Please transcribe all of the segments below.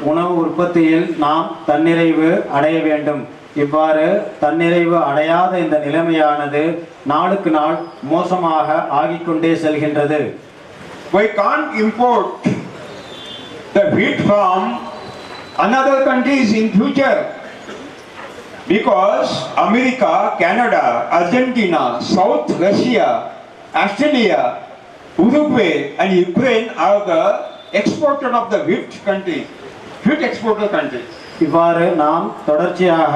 உணவு உற்பத்தியில் நாம் தன்னிறைவு அடைய வேண்டும். இவ்வாறு தன்னிறைவு அடையாத இந்த நிலைமையானது நாளுக்கு நாள் மோசமாக ஆகிக்கொண்டே செல்கின்றது. We can't import the wheat from another countries in future because America, Canada, Argentina, South Russia, Australia, Uruguay and Ukraine are the exporter of the wheat countries, wheat exporter countries. இவ்வாறு நாம் தொடர்ச்சியாக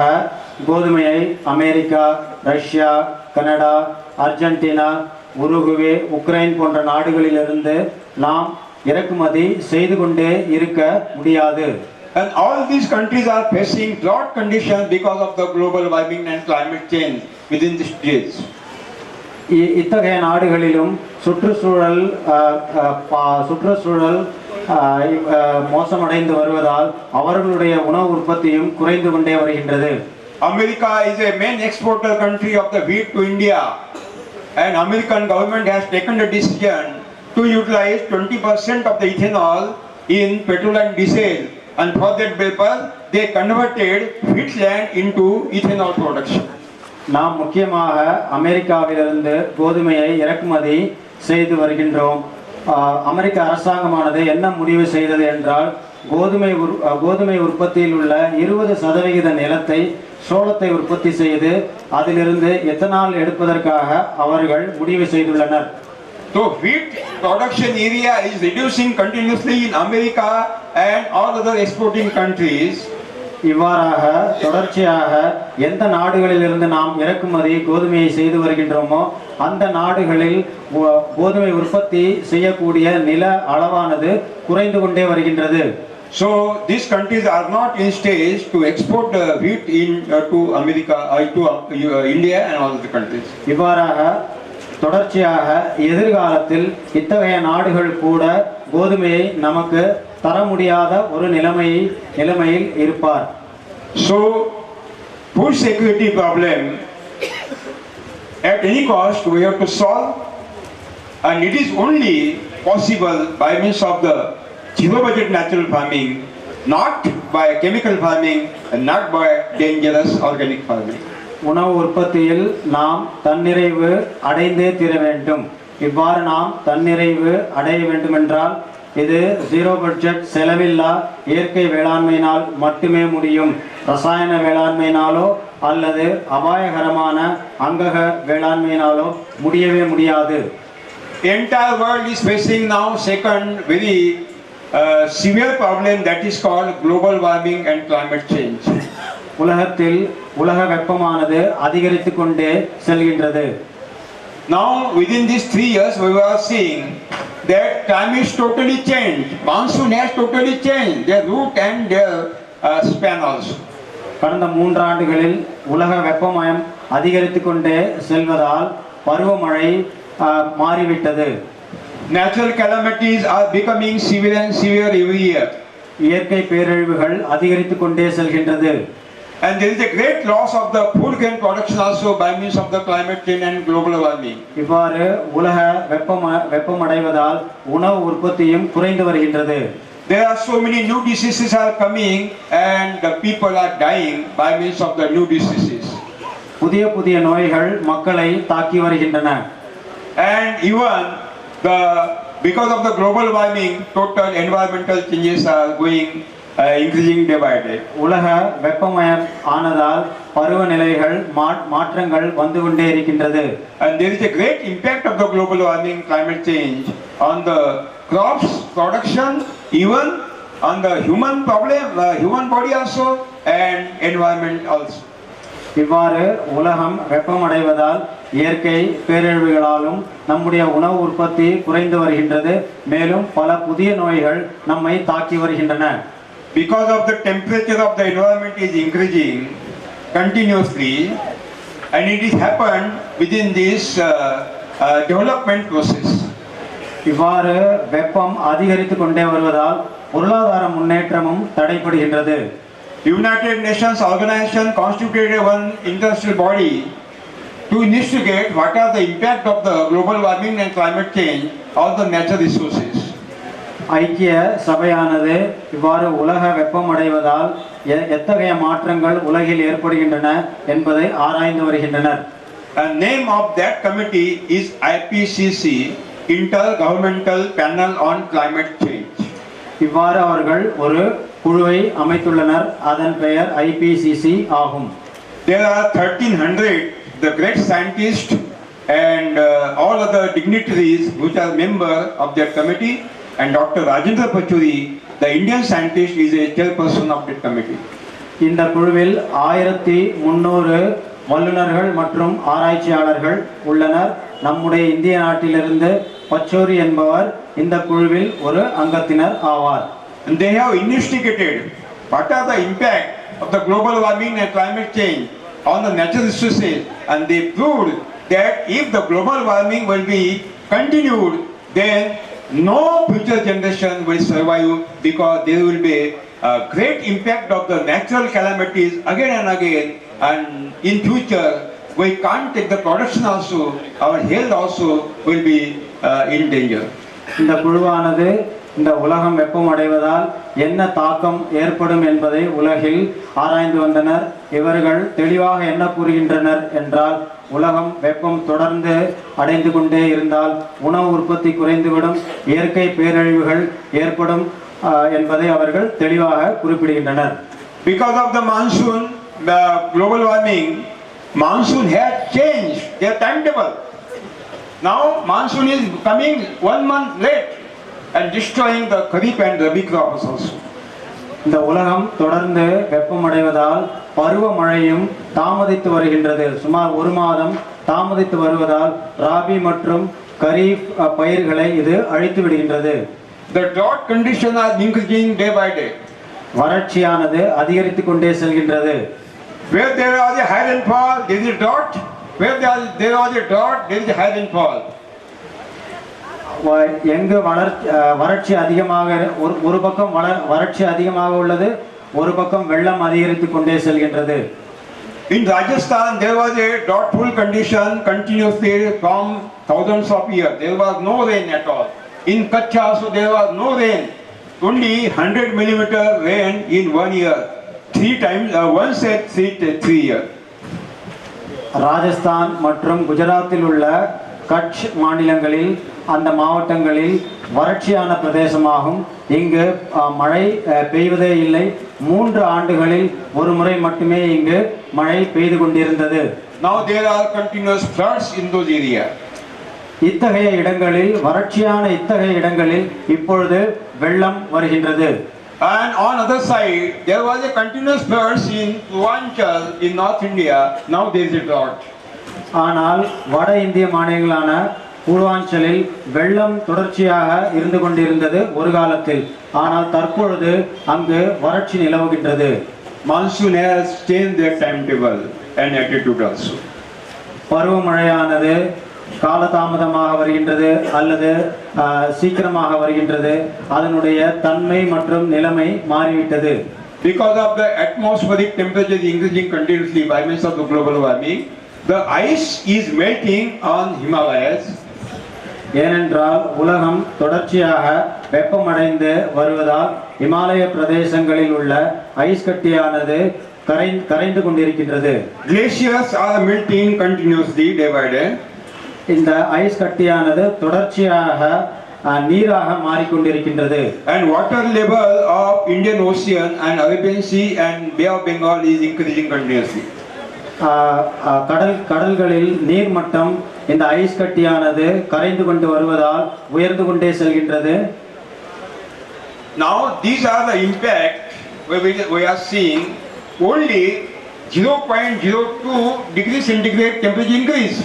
கோதுமையை America, Russia, Canada, Argentina, Uruguay, Ukraine போன்ற நாடுகளிலிருந்து நாம் இறக்குமதி செய்து கொண்டே இருக்க முடியாது. And all these countries are facing drought conditions because of the global warming and climate change within the states. இத்தகைய நாடுகளிலும் சுற்றுச்சூழல் மோசமடைந்து வருவதால் அவர்களுடைய உணவு உற்பத்தியும் குறைந்து கொண்டே வருகின்றது. America is a main exporter country of the wheat to India, and American government has taken the decision to utilize 20% of the ethanol in petrol and diesel, and for that purpose they converted wheatland into ethanol production. நாம் முக்கியமாக அமெரிக்காவிலிருந்து கோதுமையை இறக்குமதி செய்து வருகின்றோம். அமெரிக்க அரசாங்கமானது என்ன முடிவு செய்தது என்றால் கோதுமை உற்பத்தியில் உள்ள 20% நிலத்தை சோளத்தை உற்பத்தி செய்து அதிலிருந்து எத்தனால் எடுப்பதற்காக அவர்கள் முடிவு செய்துள்ளனர். So wheat production area is reducing continuously in America and all other exporting countries. இவ்வாறாக தொடர்ச்சியாக எந்த நாடுகளிலிருந்து நாம் இறக்குமதி கோதுமையை செய்து வருகின்றோமோ அந்த நாடுகளில் கோதுமை உற்பத்தி செய்யக்கூடிய நில அளவானது குறைந்து கொண்டே வருகின்றது. So these countries are not in stage to export wheat to America, to India and all the countries. இவ்வாறாக தொடர்ச்சியாக எதிர்காலத்தில் இத்தகைய நாடுகள் கூட கோதுமையை நமக்கு தர முடியாத ஒரு நிலைமையில் இருப்பார். So food security problem at any cost we have to solve, and it is only possible by means of the zero budget natural farming, not by chemical farming and not by dangerous organic farming. உணவு உற்பத்தியில் நாம் தன்னிறைவு அடைந்தே தீர வேண்டும். இவ்வாறு நாம் தன்னிறைவு அடைய வேண்டுமென்றால் இது ஜீரோ பட்ஜெட் செலவில்லா இயற்கை வேளாண்மையினால் மட்டுமே முடியும். ரசாயன வேளாண்மையினாலோ அல்லது அபாயகரமான அங்கக வேளாண்மையினாலோ முடியவே முடியாது. Entire world is facing now second very severe problem, that is called global warming and climate change. உலகத்தில் உலக வெப்பமானது அதிகரித்து கொண்டே செல்கின்றது. Now within these 3 years we are seeing that climate is totally changed. Monsoon has totally changed their route and their span also. கடந்த 3 ஆண்டுகளில் உலக வெப்பமயம் அதிகரித்து கொண்டே செல்வதால் பருவமழை மாறிவிட்டது. Natural calamities are becoming severe and severe every year. இயற்கை பேரழிவுகள் அதிகரித்து கொண்டே செல்கின்றது. And there is a great loss of the food grain production also by means of the climate change and global warming. இவ்வாறு உலக வெப்பமடைவதால் உணவு உற்பத்தியும் குறைந்து வருகின்றது. There are so many new diseases are coming and the people are dying by means of the new diseases. புதிய நோய்கள் மக்களை தாக்கி வருகின்றன. And even because of the global warming, total environmental changes are increasing day by day. உலக வெப்பமயம் ஆனதால் பருவநிலைகள் மாற்றங்கள் வந்து கொண்டே இருக்கின்றது. And there is a great impact of the global warming, climate change on the crops production, even on the human body also and environment also. இவ்வாறு உலகம் வெப்பமடைவதால் இயற்கை பேரழிவுகளாலும் நம்முடைய உணவு உற்பத்தி குறைந்து வருகின்றது. மேலும் பல புதிய நோய்கள் நம்மை தாக்கி வருகின்றன. Because of the temperature of the environment is increasing continuously, and it is happened within this development process. இவ்வாறு வெப்பம் அதிகரித்து கொண்டே வருவதால் பொருளாதார முன்னேற்றமும் தடைபடுகின்றது. United Nations organization constituted one international body to investigate what are the impact of the global warming and climate change on the natural resources. ஐக்கிய சபையானது இவ்வாறு உலக வெப்பமடைவதால் எத்தகைய மாற்றங்கள் உலகில் ஏற்படுகின்றன என்பதை ஆராய்ந்து வருகின்றனர். The name of that committee is IPCC, Intergovernmental Panel on Climate Change. இவ்வாறு அவர்கள் ஒரு குழுவை அமைத்துள்ளனர். அதன் பெயர் IPCC ஆகும். There are 1300 the great scientists and all other dignitaries which are member of that committee, and Dr. Rajendra Pachuri, the Indian scientist, is a chairperson of that committee. இந்த குழுவில் 1300 வல்லுநர்கள் மற்றும் ஆராய்ச்சியாளர்கள் உள்ளனர். நம்முடைய இந்திய நாட்டிலிருந்து பச்சோரி என்பவர் இந்த குழுவில் ஒரு அங்கத்தினர் ஆவார். And they have investigated what are the impact of the global warming and climate change on the natural resources, and they proved that if the global warming will be continued, then no future generation will survive, because there will be a great impact of the natural calamities again and again, and in future we can't take the production also, our health also will be in danger. இந்த குழுவானது இந்த உலகம் வெப்பமடைவதால் என்ன தாக்கம் ஏற்படும் என்பதை உலகில் ஆராய்ந்து வந்தனர். இவர்கள் தெளிவாக என்ன கூறுகின்றனர் என்றால், உலகம் வெப்பம் தொடர்ந்து அடைந்து கொண்டே இருந்தால் உணவு உற்பத்தி குறைந்துவிடும், இயற்கை பேரழிவுகள் ஏற்படும் என்பதை அவர்கள் தெளிவாக குறிப்பிடுகின்றனர். Because of the monsoon, the global warming, monsoon had changed their timetable. Now monsoon is coming 1 month late and destroying the kharif and rabi crops also. இந்த உலகம் தொடர்ந்து வெப்பமடைவதால் பருவமழையும் தாமதித்து வருகின்றது. சுமார் 1 மாதம் தாமதித்து வருவதால் ராபி மற்றும் கரீஃப் பயிர்களை இது அழித்து விடுகின்றது. The drought conditions are increasing day by day. வறட்சியானது அதிகரித்து கொண்டே செல்கின்றது. Where there are the high rainfall, there is a drought. Where there are the drought, there is a high rainfall. எங்கு வறட்சி அதிகமாக ஒரு பக்கம் வறட்சி அதிகமாக உள்ளது, ஒரு பக்கம் வெள்ளம் அதிகரித்து கொண்டே செல்கின்றது. In Rajasthan there was a drought-full condition continuously from thousands of years. There was no rain at all. In Kutch also there was no rain. Only 100 millimeter rain in 1 year. 3 times, once at 3 years. Rajasthan மற்றும் குஜராத்தில் உள்ள கட்ச் மாநிலங்களில் அந்த மாவட்டங்களில் வறட்சியான பிரதேசமாகும். இங்கு மழை பெய்வதே இல்லை. 3 ஆண்டுகளில் ஒரு முறை மட்டுமே இங்கு மழை பெய்து கொண்டிருந்தது. Now there are continuous floods in those areas. இத்தகைய இடங்களில் வறட்சியான இத்தகைய இடங்களில் இப்பொழுது வெள்ளம் வருகின்றது. And on other side there was a continuous floods in Purvanchal in North India. Now there is a drought. ஆனால் வட இந்திய மாநிலங்களான பூர்வாஞ்சலில் வெள்ளம் தொடர்ச்சியாக இருந்து கொண்டிருந்தது ஒரு காலத்தில். ஆனால் தற்பொழுது அங்கு வறட்சி நிலவுகின்றது. Monsoon has changed their timetable and attitude also. பருவமழையானது காலதாமதமாக வருகின்றது அல்லது சீக்கிரமாக வருகின்றது. அதனுடைய தன்மை மற்றும் நிலைமை மாறிவிட்டது. Because of the atmospheric temperature increasing continuously by means of the global warming, the ice is melting on Himalayas. ஏனென்றால் உலகம் தொடர்ச்சியாக வெப்பமடைந்து வருவதால் இமாலய பிரதேசங்களில் உள்ள ஐஸ் கட்டியானது கரைந்து கொண்டிருக்கின்றது. Glaciers are melting continuously day by day. இந்த ஐஸ் கட்டியானது தொடர்ச்சியாக நீராக மாறிக்கொண்டிருக்கின்றது. And water level of Indian Ocean and Arabian Sea and Bay of Bengal is increasing continuously. கடல்களில் நீர்மட்டம் இந்த ஐஸ் கட்டியானது கரைந்து கொண்டு வருவதால் உயர்ந்து கொண்டே செல்கின்றது. Now these are the impact we are seeing. Only 0.02 degrees centigrade temperature increase,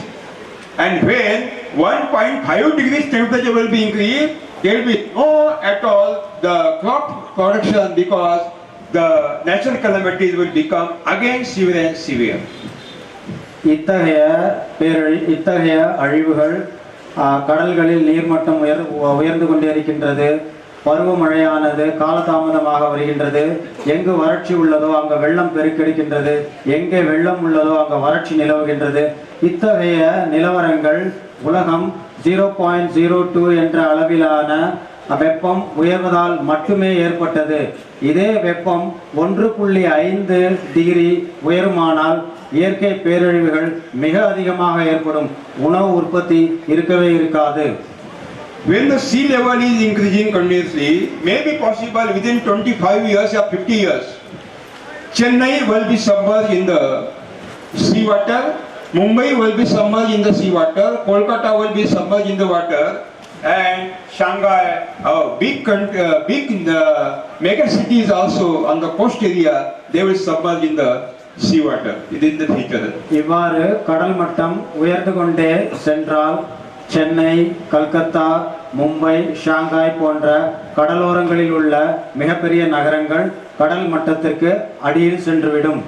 and when 1.5 degrees temperature will be increased, there will be no at all the crop production, because the natural calamities will become again severe and severe. இத்தகைய அழிவுகள் கடல்களில் நீர்மட்டம் உயர்ந்து கொண்டே இருக்கின்றது. பருவமழையானது காலதாமதமாக வருகின்றது. எங்கு வறட்சி உள்ளதோ அங்கு வெள்ளம் பெருக்கெடுக்கின்றது. எங்கே வெள்ளம் உள்ளதோ அங்கு வறட்சி நிலவுகின்றது. இத்தகைய நிலவரங்கள் உலகம் 0.02 என்ற அளவிலான வெப்பம் உயர்வதால் மட்டுமே ஏற்பட்டது. இதே வெப்பம் 1.5 டிகிரி உயருமானால் இயற்கை பேரழிவுகள் மிக அதிகமாக ஏற்படும். உணவு உற்பத்தி இருக்கவே இருக்காது. When the sea level is increasing continuously, may be possible within 25 years or 50 years, Chennai will be submerged in the sea water, Mumbai will be submerged in the sea water, Kolkata will be submerged in the water, and Shanghai, big mega cities also on the coast area, they will submerge in the sea water within the future. இவ்வாறு கடல் மட்டம் உயர்ந்து கொண்டே சென்றால் Chennai, Calcutta, Mumbai, Shanghai போன்ற கடலோரங்களில் உள்ள மிகப்பெரிய நகரங்கள் கடல் மட்டத்திற்கு அடியில் சென்றுவிடும்.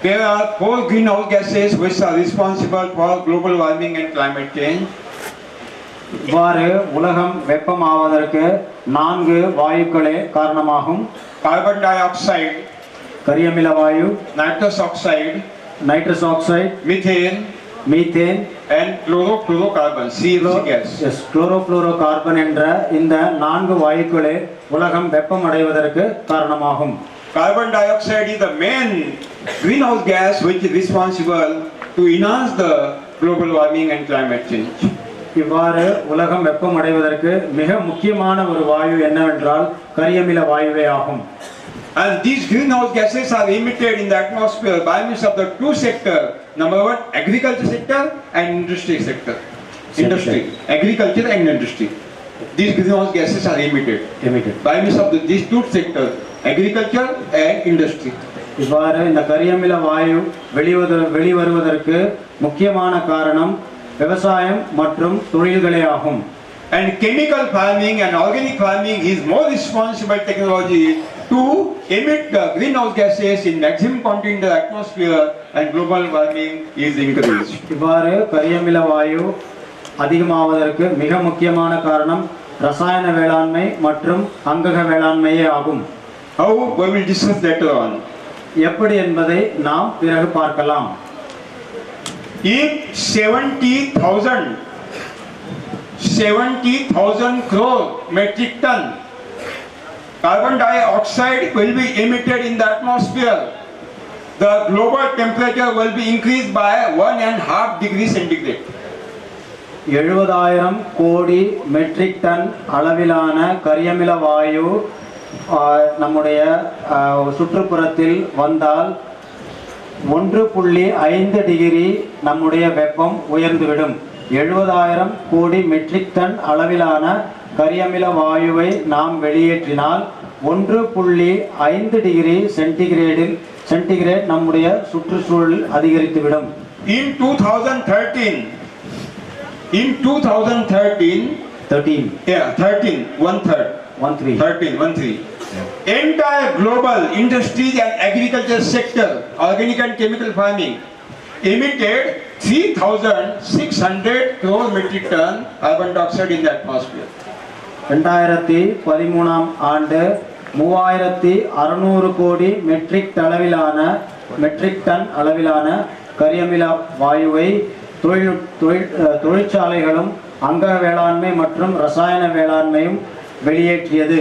There are 4 greenhouse gases which are responsible for global warming and climate change. இவ்வாறு உலகம் வெப்பமாவதற்கு 4 வாயுக்களே காரணமாகும். Carbon dioxide, கரியமில வாயு, nitrous oxide, nitrous oxide, methane, methane, and chlorofluorocarbon, CFC gas. Chlorofluorocarbon என்ற இந்த 4 வாயுக்களே உலகம் வெப்பமடைவதற்கு காரணமாகும். Carbon dioxide is the main greenhouse gas which is responsible to enhance the global warming and climate change. இவ்வாறு உலகம் வெப்பமடைவதற்கு மிக முக்கியமான ஒரு வாயு என்னவென்றால் கரியமில வாயுவே ஆகும். And these greenhouse gases are emitted in the atmosphere by means of the 2 sectors. Number 1, agriculture sector and industry sector. Industry, agriculture and industry. These greenhouse gases are emitted by means of these 2 sectors, agriculture and industry. இவ்வாறு இந்த கரியமில வாயு வெளிவருவதற்கு முக்கியமான காரணம் விவசாயம் மற்றும் தொழில்களே ஆகும். And chemical farming and organic farming is more responsible technology to emit the greenhouse gases in maximum quantity in the atmosphere, and global warming is increased. இவ்வாறு கரியமில வாயு அதிகமாவதற்கு மிக முக்கியமான காரணம் ரசாயன வேளாண்மை மற்றும் அங்கக வேளாண்மையே ஆகும். How we will discuss later on. எப்படி என்பதை நாம் பிறகு பார்க்கலாம். If 70,000 crore metric ton carbon dioxide will be emitted in the atmosphere, the global temperature will be increased by 1.5 degrees centigrade. 70,000 கோடி மெட்ரிக் டன் அளவிலான கரியமில வாயு நம்முடைய சுற்றுப்புறத்தில் வந்தால் 1.5 டிகிரி நம்முடைய வெப்பம் உயர்ந்துவிடும். 70,000 கோடி மெட்ரிக் டன் அளவிலான கரியமில வாயுவை நாம் வெளியேற்றினால் 1.5 டிகிரி சென்டிகிரேட் நம்முடைய சுற்றுச்சூழல் அதிகரித்துவிடும். In 2013, entire global industries and agriculture sector, organic and chemical farming, emitted 3,600 crore metric ton carbon dioxide in the atmosphere. 2013 ஆண்டு 3,600 கோடி மெட்ரிக் டன் அளவிலான கரியமில வாயுவை தொழிற்சாலைகளும் அங்க வேளாண்மை மற்றும் ரசாயன வேளாண்மையும் வெளியேற்றியது.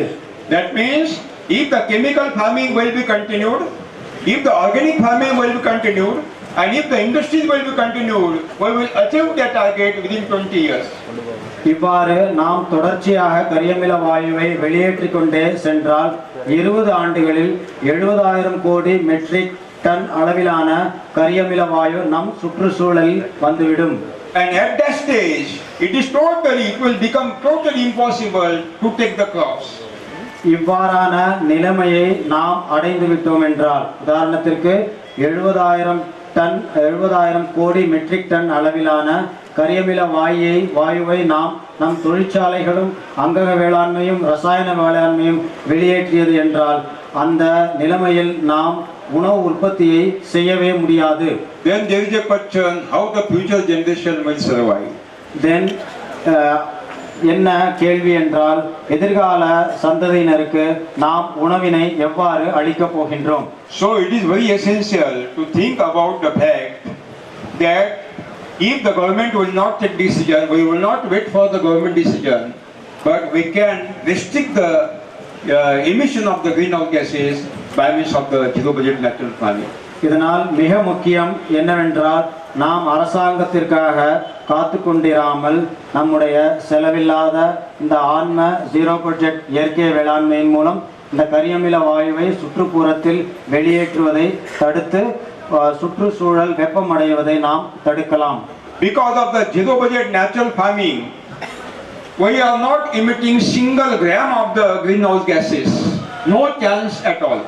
That means if the chemical farming will be continued, if the organic farming will be continued, and if the industries will be continued, we will achieve that target within 20 years. இவ்வாறு நாம் தொடர்ச்சியாக கரியமில வாயுவை வெளியேற்றிக் கொண்டே சென்றால் 20 ஆண்டுகளில் 70,000 கோடி மெட்ரிக் டன் அளவிலான கரியமில வாயு நம் சுற்றுச்சூழலில் வந்துவிடும். And at that stage, it will become totally impossible to take the crops. இவ்வாறான நிலைமையை நாம் அடைந்து விட்டோம் என்றால், உதாரணத்திற்கு 70,000 கோடி மெட்ரிக் டன் அளவிலான கரியமில வாயுவை நம் தொழிற்சாலைகளும் அங்கக வேளாண்மையும் ரசாயன வேளாண்மையும் வெளியேற்றியது என்றால் அந்த நிலைமையில் நாம் உணவு உற்பத்தியை செய்யவே முடியாது. Then there is a question how the future generation will survive. Then என்ன கேள்வி என்றால் எதிர்கால சந்ததியினருக்கு நாம் உணவினை எவ்வாறு அளிக்கப் போகின்றோம்? So it is very essential to think about the fact that if the government will not take decision, we will not wait for the government decision. but we can restrict the emission of the greenhouse gases by means of the zero budget natural farming. இதனால் மிக முக்கியம் என்னவென்றால் நாம் அரசாங்கத்திற்காக காத்து கொண்டிராமல் நம்முடைய செலவில்லாத இந்த ஆன்ம zero budget இயற்கை வேளாண்மையின் மூலம் இந்த கரியமில வாயுவை சுற்றுப்புறத்தில் வெளியேற்றுவதை தடுத்து சுற்றுச்சூழல் வெப்பமடைவதை நாம் தடுக்கலாம். Because of the zero budget natural farming, we are not emitting single gram of the greenhouse gases. No chance at all.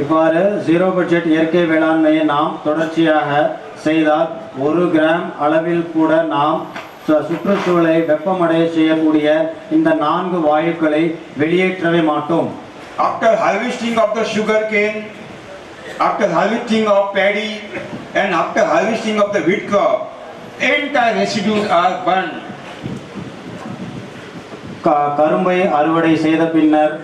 இவ்வாறு ஜீரோ பட்ஜெட் இயற்கை வேளாண்மையை நாம் தொடர்ச்சியாக செய்தால் 1 கிராம் அளவில் கூட நாம் சுற்றுச்சூழலை வெப்பமடைய செய்யக்கூடிய இந்த 4 வாயுக்களை வெளியேற்றவே மாட்டோம். After harvesting of the sugar cane, after harvesting of paddy, and after harvesting of the wheat crop, entire residues are burned. கரும்பை அறுவடை செய்த பின்னர்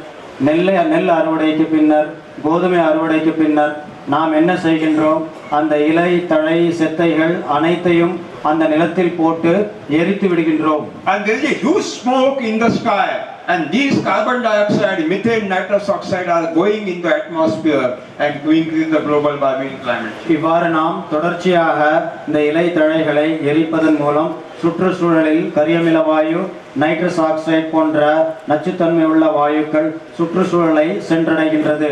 நெல் அறுவடைக்கு பின்னர் கோதுமை அறுவடைக்கு பின்னர் நாம் என்ன செய்கின்றோம்? அந்த இலை தழை செத்தைகள் அனைத்தையும் அந்த நிலத்தில் போட்டு எரித்து விடுகின்றோம். And there is a huge smoke in the sky, and these carbon dioxide, methane, nitrous oxide are going in the atmosphere and to increase the global warming climate. இவ்வாறு நாம் தொடர்ச்சியாக இந்த இலை தழைகளை எரிப்பதன் மூலம் சுற்றுச்சூழலில் கரியமில வாயு, நைட்ரஸ் ஆக்சைடு போன்ற நச்சுத்தன்மை உள்ள வாயுக்கள் சுற்றுச்சூழலை சென்றடைகின்றது.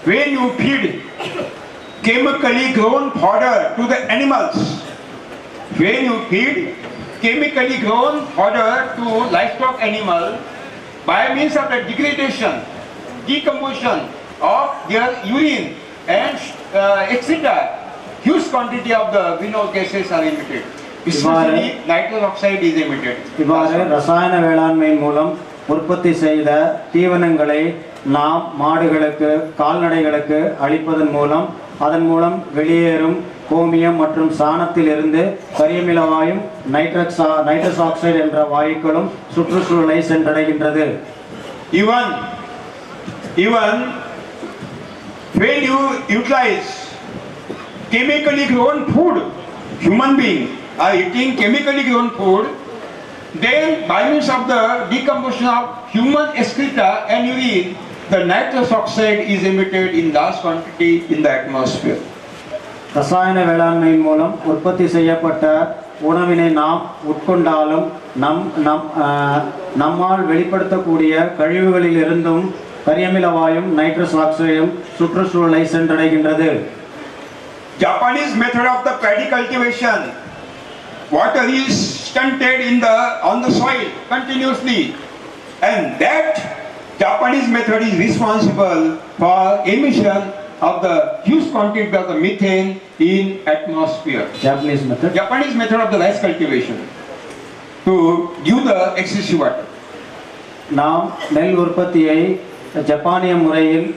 When you feed chemically grown fodder to the animals, when you feed chemically grown fodder to livestock animal by means of the degradation, decomposition of their urine and etc., huge quantity of the greenhouse gases are emitted. Especially nitrous oxide is emitted. இவ்வாறு ரசாயன வேளாண்மை மூலம் உற்பத்தி செய்த தீவனங்களை நாம் மாடுகளுக்கு, கால்நடைகளுக்கு அளிப்பதன் மூலம் அதன் மூலம் வெளியேறும் கோமியம் மற்றும் சாணத்தில் இருந்து கரியமில வாயும், நைட்ரஸ் ஆக்சைடு என்ற வாயுக்களும் சுற்றுச்சூழலை சென்றடைகின்றது. Even when you utilize chemically grown food, human being are eating chemically grown food, then by means of the decomposition of human excreta and urine, the nitrous oxide is emitted in large quantity in the atmosphere. ரசாயன வேளாண்மையின் மூலம் உற்பத்தி செய்யப்பட்ட உணவினை நாம் உட்கொண்டாலும் நம்மால் வெளிப்படுத்தக்கூடிய கழிவுகளில் இருந்தும் கரியமில வாயும், nitrous ஆக்சைடும் சுற்றுச்சூழலை சென்றடைகின்றது. Japanese method of the paddy cultivation, water is stunted on the soil continuously, and that Japanese method is responsible for emission of the huge quantity of the methane in atmosphere. Japanese method of the rice cultivation to give the excessive water. நாம் நெல் உற்பத்தியை ஜப்பானிய முறையில்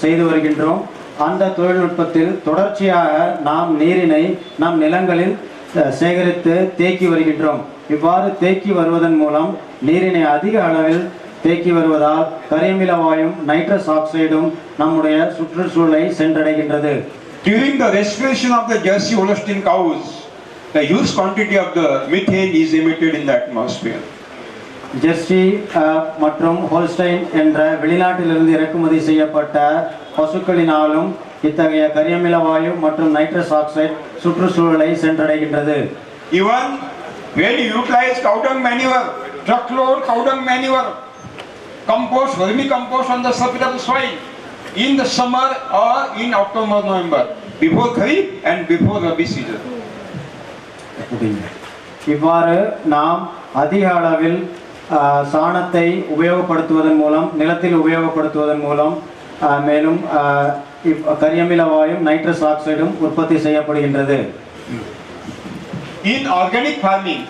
செய்து வருகின்றோம். அந்த தொழில்நுட்பத்தில் தொடர்ச்சியாக நாம் நீரினை நம் நிலங்களில் சேகரித்து தேக்கி வருகின்றோம். இவ்வாறு தேக்கி வருவதன் மூலம் நீரினை அதிக அளவில் தேக்கி வருவதால் கரியமில வாயும், நைட்ரஸ் ஆக்சைடும் நம்முடைய சுற்றுச்சூழலை சென்றடைகின்றது. During the respiration of the Jersey Holstein cows, the huge quantity of the methane is emitted in the atmosphere. Jersey மற்றும் ஹோல்ஸ்டைன் என்ற வெளிநாட்டிலிருந்து இறக்குமதி செய்யப்பட்ட பசுக்களினாலும் இத்தகைய கரியமில வாயு மற்றும் நைட்ரஸ் ஆக்சைடு சுற்றுச்சூழலை சென்றடைகின்றது. Even when you utilize cow dung manure, truckload cow dung manure, compost, vermicompost on the surface of the soil in the summer or in October, November, before Kharif and before Rabi season. இவ்வாறு நாம் அதிக அளவில் சாணத்தை உபயோகப்படுத்துவதன் மூலம், நிலத்தில் உபயோகப்படுத்துவதன் மூலம் மேலும் கரியமில வாயும், நைட்ரஸ் ஆக்சைடும் உற்பத்தி செய்யப்படுகின்றது. In organic farming,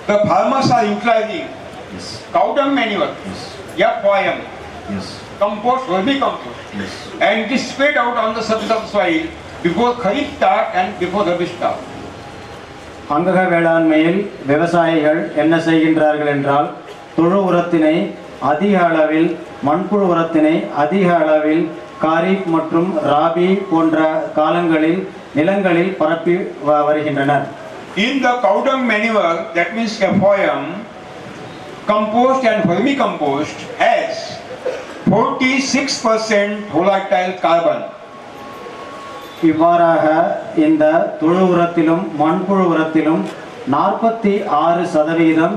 the farmers are utilizing cow dung manure, FOM, compost, vermicompost, and it is spread out on the surface of the soil before Kharif start and before Rabi start. அங்கக வேளாண்மையில் விவசாயிகள் என்ன செய்கின்றார்கள் என்றால், தொழு உரத்தினை அதிக அளவில், மண்புழு உரத்தினை அதிக அளவில் காரிப் மற்றும் ராபி போன்ற காலங்களில் நிலங்களில் பரப்பி வருகின்றனர். In the cow dung manure, that means FOM, compost and vermicompost has 46% volatile carbon. இவ்வாறாக இந்த தொழு உரத்திலும் மண்புழு உரத்திலும் 46%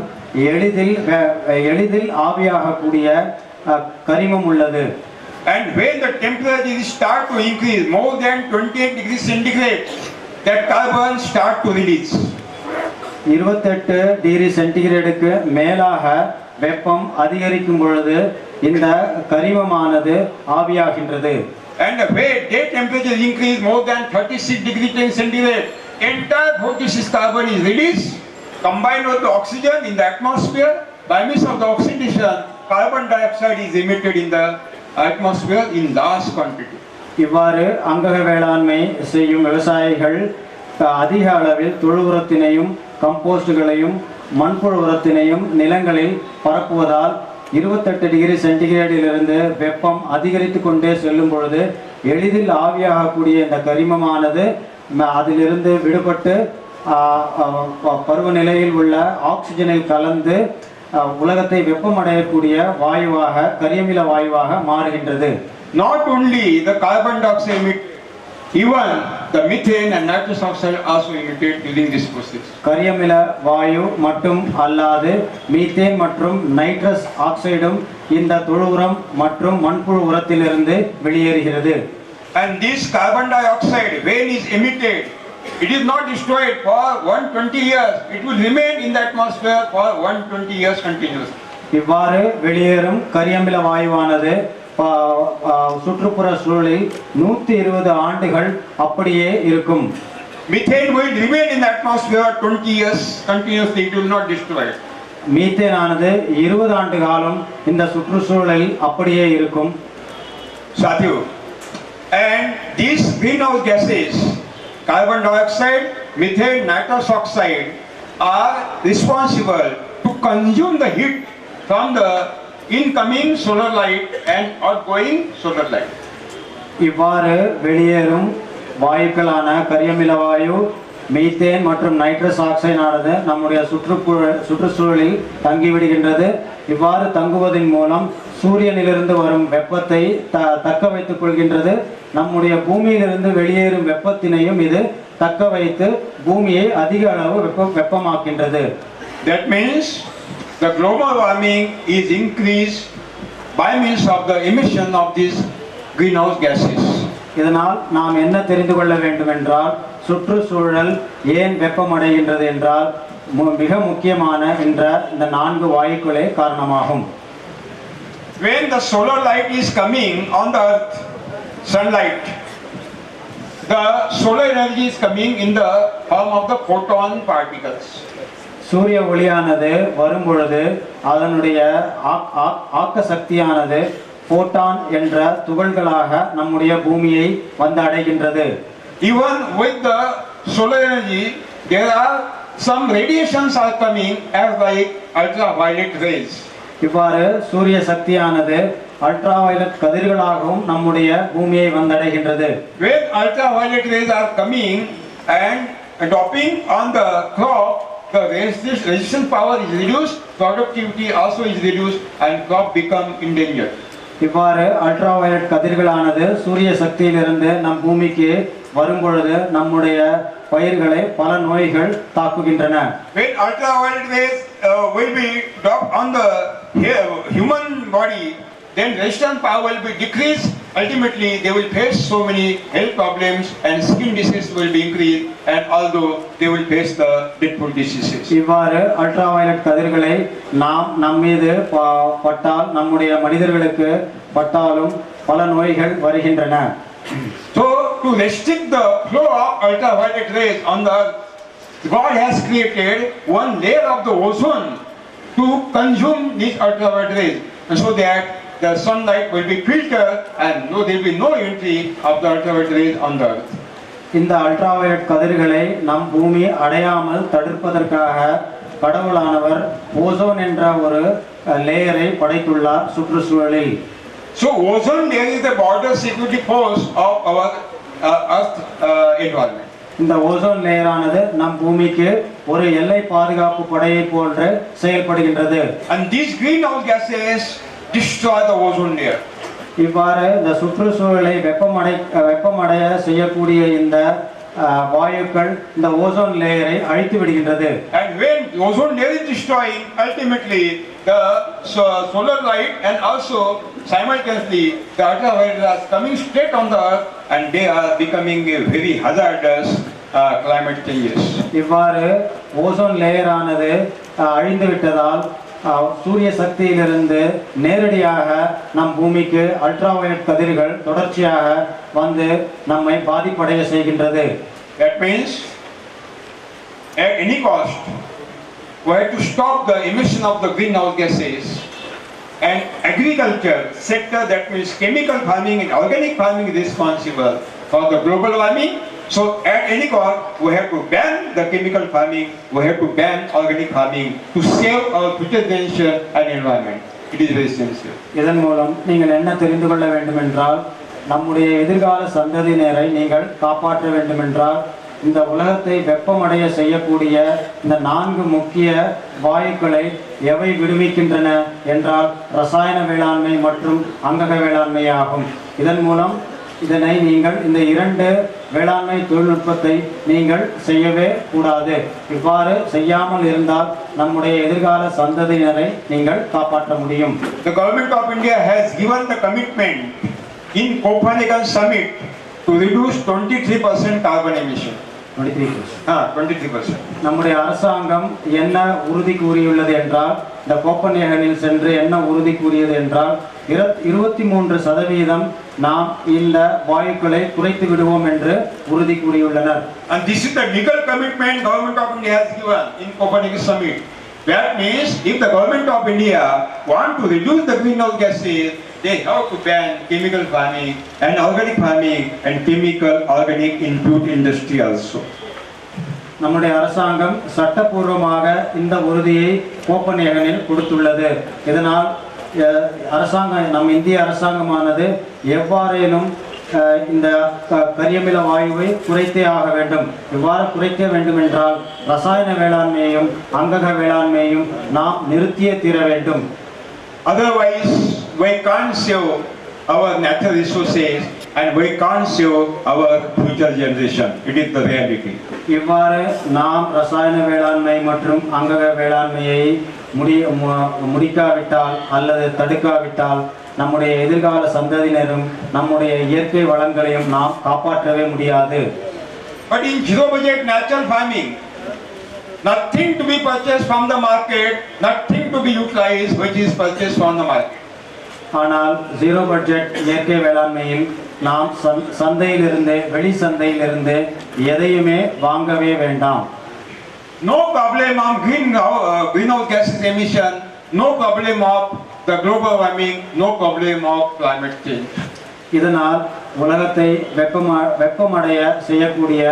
எளிதில் ஆவியாகக்கூடிய கரிமம் உள்ளது. And when the temperature start to increase more than 28 degrees centigrade, that carbon start to release. 28 degree சென்டிகிரேடுக்கு மேலாக வெப்பம் அதிகரிக்கும் பொழுது இந்த கரிமமானது ஆவியாகின்றது. And when day temperature increase more than 36 degrees centigrade, entire 46 carbon is released, combined with the oxygen in the atmosphere. By means of the oxidation, carbon dioxide is emitted in the atmosphere in large quantity. இவ்வாறு அங்கக வேளாண்மை செய்யும் விவசாயிகள் அதிக அளவில் தொழு உரத்தினையும் கம்போஸ்டுகளையும் மண்புழு உரத்தினையும் நிலங்களில் பரப்புவதால் 28 டிகிரி சென்டிகிரேடிலிருந்து வெப்பம் அதிகரித்து கொண்டே செல்லும் பொழுது எளிதில் ஆவியாகக்கூடிய இந்த கரிமமானது அதிலிருந்து விடுபட்டு பருவநிலையில் உள்ள ஆக்சிஜனில் கலந்து உலகத்தை வெப்பமடையக்கூடிய வாயுவாக கரியமில வாயுவாக மாறுகின்றது. Not only the carbon dioxide emitted, even the methane and nitrous oxide also emitted during this process. கரியமில வாயு மட்டும் அல்லாது மீத்தேன் மற்றும் நைட்ரஸ் ஆக்சைடும் இந்த தொழு உரம் மற்றும் மண்புழு உரத்திலிருந்து வெளியேறுகிறது. And this carbon dioxide, when is emitted, it is not destroyed for 120 years. It will remain in the atmosphere for 120 years continuously. இவ்வாறு வெளியேறும் கரியமில வாயுவானது சுற்றுப்புற சூழலில் 120 ஆண்டுகள் அப்படியே இருக்கும். Methane will remain in the atmosphere 20 years continuously. It will not destroy. Methane ஆனது 20 ஆண்டு காலம் இந்த சுற்றுச்சூழலில் அப்படியே இருக்கும். Satyu, and these greenhouse gases, carbon dioxide, methane, nitrous oxide, are responsible to consume the heat from the incoming solar light and outgoing solar light. இவ்வாறு வெளியேறும் வாயுக்களான கரியமில வாயு, methane மற்றும் நைட்ரஸ் ஆக்சைடானது நம்முடைய சுற்றுச்சூழலில் தங்கிவிடுகின்றது. இவ்வாறு தங்குவதன் மூலம் சூரியனிலிருந்து வரும் வெப்பத்தை தக்க வைத்துக் கொள்கின்றது. நம்முடைய பூமியிலிருந்து வெளியேறும் வெப்பத்தினையும் இது தக்க வைத்து பூமியை அதிக அளவு வெப்பமாக்கின்றது. That means the global warming is increased by means of the emission of these greenhouse gases. இதனால் நாம் என்ன தெரிந்து கொள்ள வேண்டும் என்றால் சுற்றுச்சூழல் ஏன் வெப்பமடைகின்றது என்றால் மிக முக்கியமான இந்த 4 வாயுக்களே காரணமாகும். When the solar light is coming on the earth, sunlight, the solar energy is coming in the form of the photon particles. சூரிய ஒளியானது வரும் பொழுது அதனுடைய ஆக்க சக்தியானது போட்டான் என்ற துகள்களாக நம்முடைய பூமியை வந்து அடைகின்றது. Even with the solar energy, there are some radiations are coming as like ultraviolet rays. இவ்வாறு சூரிய சக்தியானது அல்ட்ராவயலட் கதிர்களாகவும் நம்முடைய பூமியை வந்தடைகின்றது. When ultraviolet rays are coming and dropping on the crop, the resistance power is reduced, productivity also is reduced, and crop become endangered. இவ்வாறு ultraviolet கதிர்களானது சூரிய சக்தியிலிருந்து நம் பூமிக்கு வரும் பொழுது நம்முடைய பயிர்களை பல நோய்கள் தாக்குகின்றன. When ultraviolet rays will be dropped on the human body, then resistance power will be decreased. Ultimately, they will face so many health problems and skin diseases will be increased, and although they will face the deadly diseases. இவ்வாறு ultraviolet கதிர்களை நம் மீது பட்டால் நம்முடைய மனிதர்களுக்கு பட்டாலும் பல நோய்கள் வருகின்றன. So to restrict the flow of ultraviolet rays on the earth, God has created one layer of the ozone to consume these ultraviolet rays, and so that the sunlight will be filtered and there will be no entry of the ultraviolet rays on the earth. இந்த ultraviolet கதிர்களை நம் பூமி அடையாமல் தடுப்பதற்காக கடவுளானவர் ozone என்ற ஒரு லேயரை படைத்துள்ளார் சுற்றுச்சூழலில். So ozone layer is the border security force of our earth environment. இந்த ஓசோன் லேயரானது நம் பூமிக்கு ஒரு எல்லை பாதுகாப்பு படையை போன்று செயல்படுகின்றது. And these greenhouse gases destroy the ozone layer. இவ்வாறு இந்த சுற்றுச்சூழலை வெப்பமடைய செய்யக்கூடிய இந்த வாயுக்கள் இந்த ஓசோன் லேயரை அழித்து விடுகின்றது. And when the ozone layer is destroying, ultimately the solar light and also simultaneously the ultraviolet rays coming straight on the earth, and they are becoming a very hazardous climate changes. இவ்வாறு ozone லேயரானது அழிந்து விட்டதால் சூரிய சக்தியிலிருந்து நேரடியாக நம் பூமிக்கு ultraviolet கதிர்கள் தொடர்ச்சியாக வந்து நம்மை பாதிப்படைய செய்கின்றது. That means at any cost we have to stop the emission of the greenhouse gases, and agriculture sector, that means chemical farming and organic farming, is responsible for the global warming. So at any cost we have to ban the chemical farming, we have to ban organic farming to save our future generation and environment. It is very essential. இதன் மூலம் நீங்கள் என்ன தெரிந்து கொள்ள வேண்டும் என்றால், நம்முடைய எதிர்கால சந்ததியினரை நீங்கள் காப்பாற்ற வேண்டும் என்றால் இந்த உலகத்தை வெப்பமடைய செய்யக்கூடிய இந்த 4 முக்கிய வாயுக்களை எவை விடுவிக்கின்றன என்றால் ரசாயன வேளாண்மை மற்றும் அங்கக வேளாண்மை ஆகும். இதன் மூலம் இதனை நீங்கள் இந்த 2 வேளாண்மை தொழில்நுட்பத்தை நீங்கள் செய்யவே கூடாது. இவ்வாறு செய்யாமல் இருந்தால் நம்முடைய எதிர்கால சந்ததியினரை நீங்கள் காப்பாற்ற முடியும். The government of India has given the commitment in Copenhagen summit to reduce 23% carbon emission. 23%. நம்முடைய அரசாங்கம் என்ன உறுதி கூறியுள்ளது என்றால், இந்த கோப்பன்ஹேகனில் சென்று என்ன உறுதி கூறியது என்றால் 23% நாம் இந்த வாயுக்களை குறைத்து விடுவோம் என்று உறுதி கூறியுள்ளனர். And this is the legal commitment government of India has given in Copenhagen summit. That means if the government of India want to reduce the greenhouse gases, they have to ban chemical farming and organic farming and chemical organic input industry also. நம்முடைய அரசாங்கம் சட்டப்பூர்வமாக இந்த உறுதியை கோப்பன்ஹேகனில் கொடுத்துள்ளது. இதனால் நம் இந்திய அரசாங்கமானது எவ்வாறேனும் இந்த கரியமில வாயுவை குறைத்தே ஆக வேண்டும். இவ்வாறு குறைக்க வேண்டும் என்றால் ரசாயன வேளாண்மையையும் அங்கக வேளாண்மையையும் நாம் நிறுத்தியே தீர வேண்டும். Otherwise we can't save our natural resources and we can't save our future generation. It is the reality. இவ்வாறு நாம் ரசாயன வேளாண்மை மற்றும் அங்கக வேளாண்மையை முடிக்காவிட்டால் அல்லது தடுக்காவிட்டால் நம்முடைய எதிர்கால சந்ததியினரும் நம்முடைய இயற்கை வளங்களையும் நாம் காப்பாற்றவே முடியாது. But in zero budget natural farming, nothing to be purchased from the market, nothing to be utilized which is purchased from the market. ஆனால் ஜீரோ பட்ஜெட் இயற்கை வேளாண்மையில் நாம் சந்தையிலிருந்து வெளி சந்தையிலிருந்து எதையுமே வாங்கவே வேண்டாம். No problem of greenhouse gases emission, no problem of the global warming, no problem of climate change. இதனால் உலகத்தை வெப்பமடைய செய்யக்கூடிய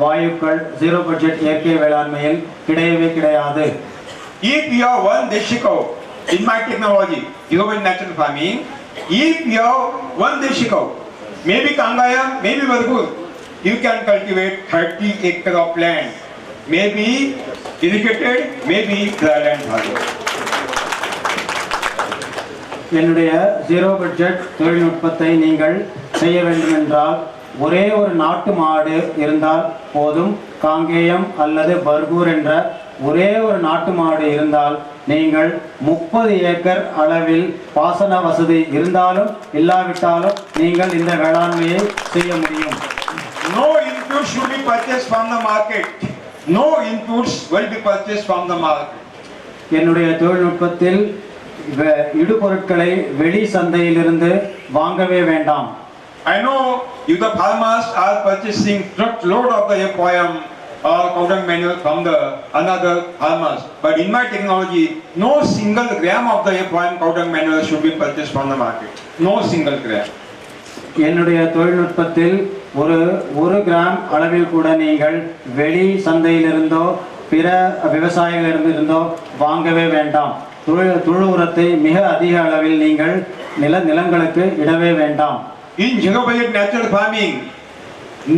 வாயுக்கள் ஜீரோ பட்ஜெட் இயற்கை வேளாண்மையில் கிடையவே கிடையாது. If you have one deshi cow in my technology, zero budget natural farming, if you have one deshi cow, maybe Kangaya, maybe Vargur, you can cultivate 30 acres of land, maybe irrigated, maybe dryland farming. என்னுடைய zero budget தொழில்நுட்பத்தை நீங்கள் செய்ய வேண்டும் என்றால் ஒரே ஒரு நாட்டு மாடு இருந்தால் போதும். காங்கேயம் அல்லது பர்கூர் என்ற ஒரே ஒரு நாட்டு மாடு இருந்தால் நீங்கள் 30 ஏக்கர் அளவில் பாசன வசதி இருந்தாலும் இல்லாவிட்டாலும் நீங்கள் இந்த வேளாண்மையை செய்ய முடியும். No inputs should be purchased from the market. No inputs will be purchased from the market. என்னுடைய தொழில்நுட்பத்தில் இடுபொருட்களை வெளி சந்தையிலிருந்து வாங்கவே வேண்டாம். I know you the farmers are purchasing truckload of the FOM or powder manure from the another farmers, but in my technology no single gram of the FOM powder manure should be purchased from the market. No single gram. என்னுடைய தொழில்நுட்பத்தில் ஒரு gram அளவில் கூட நீங்கள் வெளி சந்தையிலிருந்தோ பிற விவசாயிகளிடமிருந்தோ வாங்கவே வேண்டாம். தொழு உரத்தை மிக அதிக அளவில் நீங்கள் நிலங்களுக்கு இடவே வேண்டாம். In zero budget natural farming,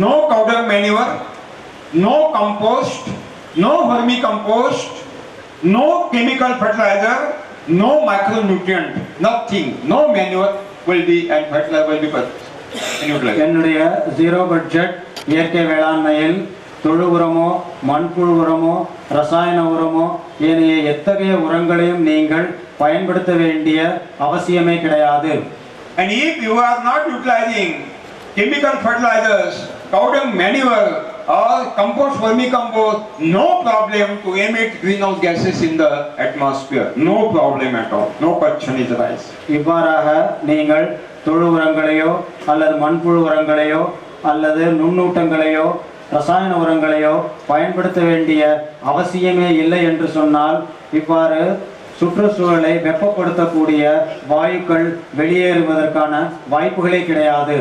no powder manure, no compost, no vermicompost, no chemical fertilizer, no micronutrient, nothing, no manure will be and fertilizer will be utilized. என்னுடைய ஜீரோ பட்ஜெட் இயற்கை வேளாண்மையில் தொழு உரமோ மண்புழு உரமோ ரசாயன உரமோ ஏனைய எத்தகைய உரங்களையும் நீங்கள் பயன்படுத்த வேண்டிய அவசியமே கிடையாது. And if you are not utilizing chemical fertilizers, cow dung manure or compost, vermicompost, no problem to emit greenhouse gases in the atmosphere. No problem at all. No question is arise. இவ்வாறாக நீங்கள் தொழு உரங்களையோ அல்லது மண்புழு உரங்களையோ அல்லது நுண்ணூட்டங்களையோ ரசாயன உரங்களையோ பயன்படுத்த வேண்டிய அவசியமே இல்லை என்று சொன்னால் இவ்வாறு சுற்றுச்சூழலை வெப்பப்படுத்தக்கூடிய வாயுக்கள் வெளியேறுவதற்கான வாய்ப்புகளே கிடையாது.